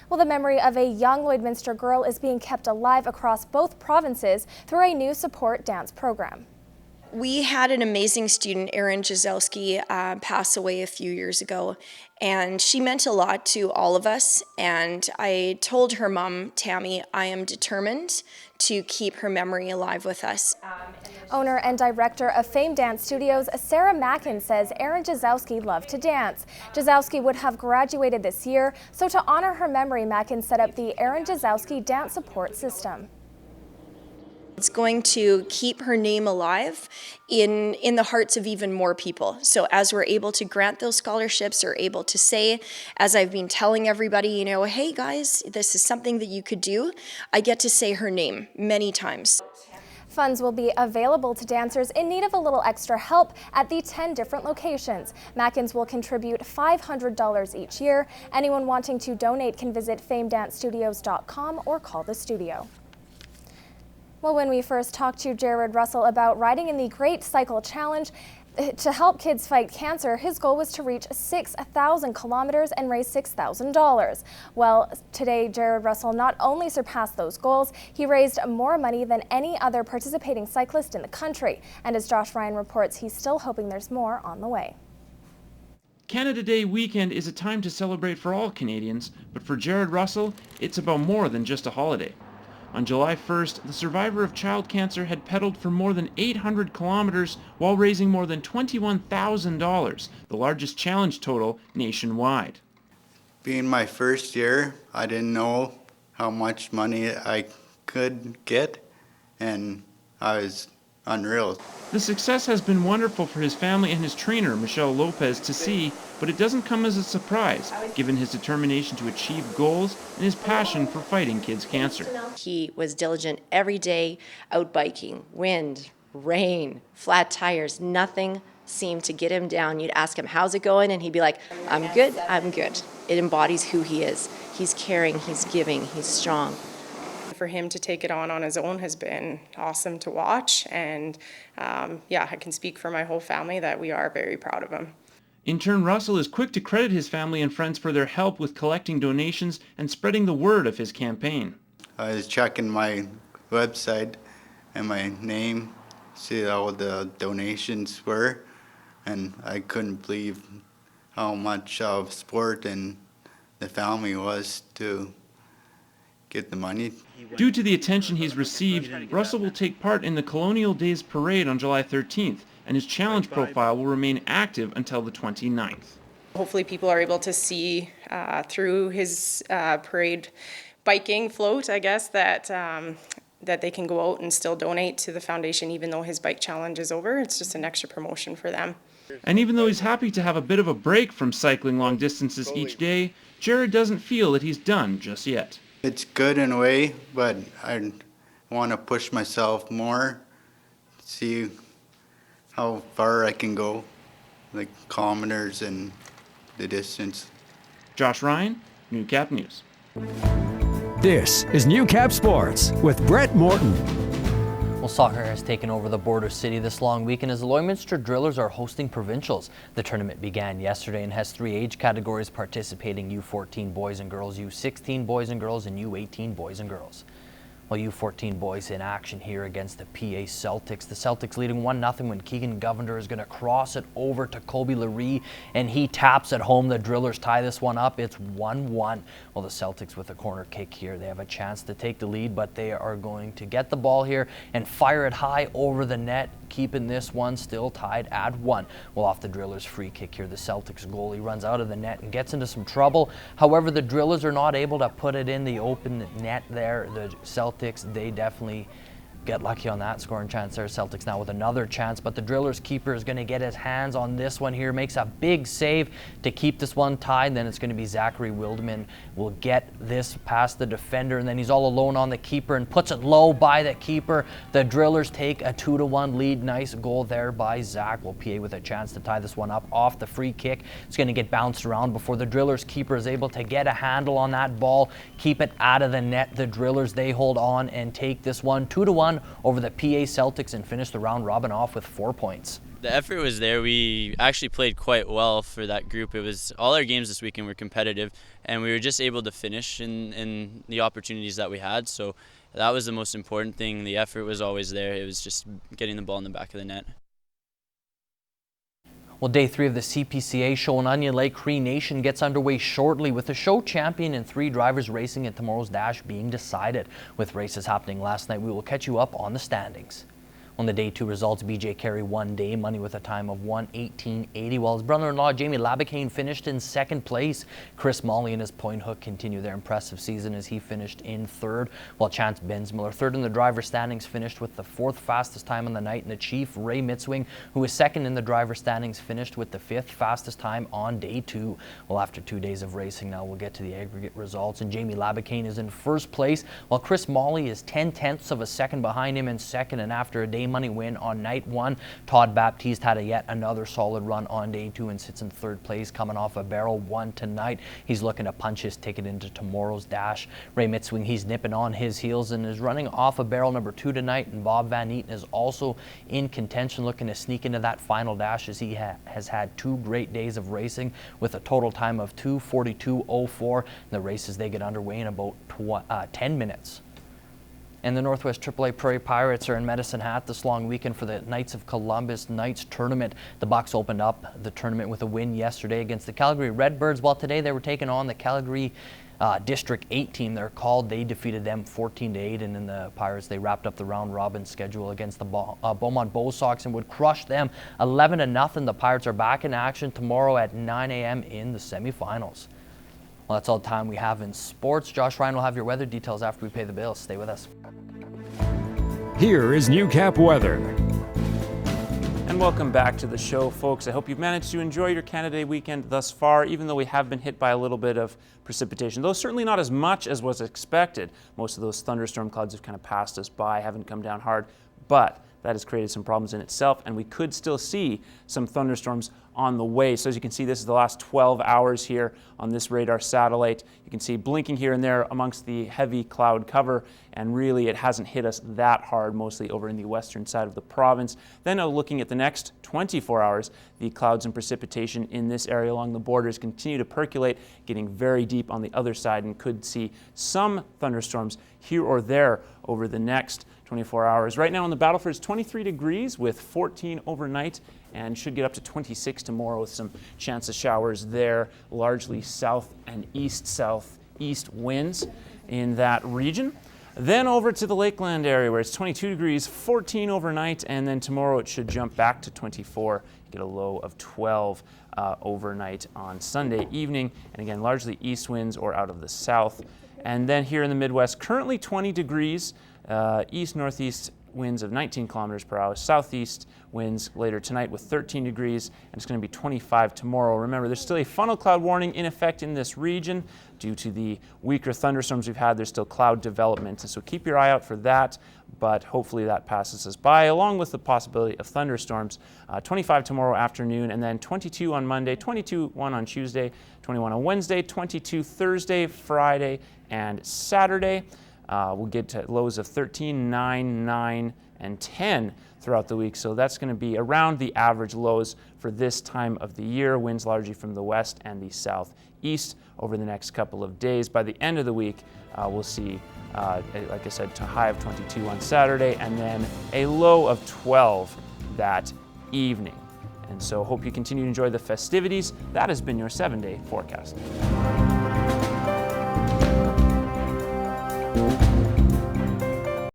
Well, the memory of a young Lloydminster girl is being kept alive across both provinces through a new support dance program. We had an amazing student, Erin Jazelski, pass away a few years ago, and she meant a lot to all of us. And I told her mom, Tammy, I am determined to keep her memory alive with us. Owner and director of Fame Dance Studios, Sarah Mackin, says Erin Jazelski loved to dance. Jazelski would have graduated this year, so to honor her memory, Mackin set up the Erin Jazelski Dance Support System. It's going to keep her name alive in the hearts of even more people. So as we're able to grant those scholarships, or able to say, as I've been telling everybody, you know, hey guys, this is something that you could do, I get to say her name many times. Funds will be available to dancers in need of a little extra help at the 10 different locations. Mackins will contribute $500 each year. Anyone wanting to donate can visit famedancestudios.com or call the studio. Well, when we first talked to Jared Russell about riding in the Great Cycle Challenge to help kids fight cancer, his goal was to reach 6,000 kilometers and raise $6,000. Well, today Jared Russell not only surpassed those goals, he raised more money than any other participating cyclist in the country. And as Josh Ryan reports, he's still hoping there's more on the way. Canada Day weekend is a time to celebrate for all Canadians, but for Jared Russell, it's about more than just a holiday. On July 1st, the survivor of child cancer had pedaled for more than 800 kilometers while raising more than $21,000, the largest challenge total nationwide. Being my first year, I didn't know how much money I could get, and I was unreal. The success has been wonderful for his family and his trainer, Michelle Lopez, to see, but it doesn't come as a surprise, given his determination to achieve goals and his passion for fighting kids' cancer. He was diligent every day, out biking, wind, rain, flat tires, nothing seemed to get him down. You'd ask him, how's it going? And he'd be like, I'm good, I'm good. It embodies who he is. He's caring, he's giving, he's strong. For him to take it on his own has been awesome to watch, and yeah, I can speak for my whole family that we are very proud of him. In turn, Russell is quick to credit his family and friends for their help with collecting donations and spreading the word of his campaign. I was checking my website and my name, see how the donations were, and I couldn't believe how much of support and the family was to get the money. Due to the attention he's received, Russell will take part in the Colonial Days Parade on July 13th, and his challenge profile will remain active until the 29th. Hopefully people are able to see through his parade biking float, I guess, that they can go out and still donate to the foundation even though his bike challenge is over. It's just an extra promotion for them. And even though he's happy to have a bit of a break from cycling long distances each day, Jared doesn't feel that he's done just yet. It's good in a way, but I want to push myself more, see how far I can go, like kilometers and the distance. Josh Ryan, Newcap News. This is Newcap Sports with Brett Morton. Well, soccer has taken over the border city this long weekend as the Lloydminster Drillers are hosting provincials. The tournament began yesterday and has 3 age categories participating: U14 boys and girls, U16 boys and girls, and U18 boys and girls. Well, U14 boys in action here against the PA Celtics. The Celtics leading 1-0 when Keegan Govender is going to cross it over to Colby Laree, and he taps at home. The Drillers tie this one up. It's 1-1. Well, the Celtics with a corner kick here. They have a chance to take the lead, but they are going to get the ball here and fire it high over the net, keeping this one still tied at 1. Well, off the Drillers' free kick here, the Celtics goalie runs out of the net and gets into some trouble. However, the Drillers are not able to put it in the open net there. The Celtics, they definitely get lucky on that scoring chance there. Celtics now with another chance, but the Drillers keeper is going to get his hands on this one here, makes a big save to keep this one tied. Then it's going to be Zachary Wildman will get this past the defender, and then he's all alone on the keeper and puts it low by the keeper. The Drillers take a 2-1 lead. Nice goal there by Zach. Well, PA with a chance to tie this one up off the free kick. It's going to get bounced around before the Drillers keeper is able to get a handle on that ball, keep it out of the net. The Drillers, they hold on and take this one 2-1 over the PA Celtics and finish the round robin off with 4 points. The effort was there. We actually played quite well for that group. It was all our games this weekend were competitive, and we were just able to finish in the opportunities that we had. So that was the most important thing. The effort was always there. It was just getting the ball in the back of the net. Well, day 3 of the CPCA show in Onion Lake Cree Nation gets underway shortly, with the show champion and 3 drivers racing at tomorrow's dash being decided. With races happening last night, we will catch you up on the standings. On the day 2 results, BJ Carey won day money with a time of 1:18.80, while his brother-in-law Jamie Labicane finished in 2nd place. Chris Molly and his Point Hook continue their impressive season as he finished in 3rd, while Chance Bensmiller, 3rd in the driver standings, finished with the 4th fastest time on the night, and the Chief Ray Mitzwing, who is 2nd in the driver standings, finished with the 5th fastest time on day 2. Well, after 2 days of racing, now we'll get to the aggregate results, and Jamie Labicane is in 1st place, while Chris Molly is 0.10 of a second behind him in 2nd, and after a day money win on night 1, Todd Baptiste had yet another solid run on day 2 and sits in 3rd place, coming off a barrel 1 tonight. He's looking to punch his ticket into tomorrow's dash. Ray Mitzwing, he's nipping on his heels and is running off a barrel number 2 tonight, and Bob Van Eaton is also in contention, looking to sneak into that final dash as he has had 2 great days of racing with a total time of 2:42.04. The races, they get underway in about 10 minutes. And the Northwest AAA Prairie Pirates are in Medicine Hat this long weekend for the Knights of Columbus Knights Tournament. The Bucks opened up the tournament with a win yesterday against the Calgary Redbirds, while today they were taking on the Calgary District 8 team, they're called. They defeated them 14-8, and then the Pirates, they wrapped up the round-robin schedule against the Beaumont Bow Sox and would crush them 11-0. The Pirates are back in action tomorrow at 9 a.m. in the semifinals. Well, that's all the time we have in sports. Josh Ryan will have your weather details after we pay the bills. Stay with us. Here is Newcap weather. And welcome back to the show, folks. I hope you've managed to enjoy your Canada Day weekend thus far, even though we have been hit by a little bit of precipitation, though certainly not as much as was expected. Most of those thunderstorm clouds have kind of passed us by, haven't come down hard, but that has created some problems in itself, and we could still see some thunderstorms on the way. So as you can see, this is the last 12 hours here on this radar satellite. You can see blinking here and there amongst the heavy cloud cover, and really it hasn't hit us that hard, mostly over in the western side of the province. Then looking at the next 24 hours, the clouds and precipitation in this area along the borders continue to percolate, getting very deep on the other side, and could see some thunderstorms here or there over the next 24 hours. Right now on the Battleford, it's 23 degrees with 14 overnight, and should get up to 26 tomorrow with some chance of showers there, largely south and east-southeast winds in that region. Then over to the Lakeland area where it's 22 degrees, 14 overnight, and then tomorrow it should jump back to 24, get a low of 12 overnight on Sunday evening, and again largely east winds or out of the south. And then here in the Midwest, currently 20 degrees, east-northeast winds of 19 kilometers per hour, southeast winds later tonight with 13 degrees, and it's going to be 25 tomorrow. Remember, there's still a funnel cloud warning in effect in this region due to the weaker thunderstorms we've had. There's still cloud development, and so keep your eye out for that, but hopefully that passes us by, along with the possibility of thunderstorms. 25 tomorrow afternoon, and then 22 on Monday, 22 on Tuesday, 21 on Wednesday, 22 Thursday, Friday, and Saturday. We'll get to lows of 13, 9, 9, and 10 throughout the week. So that's going to be around the average lows for this time of the year. Winds largely from the west and the southeast over the next couple of days. By the end of the week, we'll see, like I said, a high of 22 on Saturday and then a low of 12 that evening. And so hope you continue to enjoy the festivities. That has been your 7-day forecast.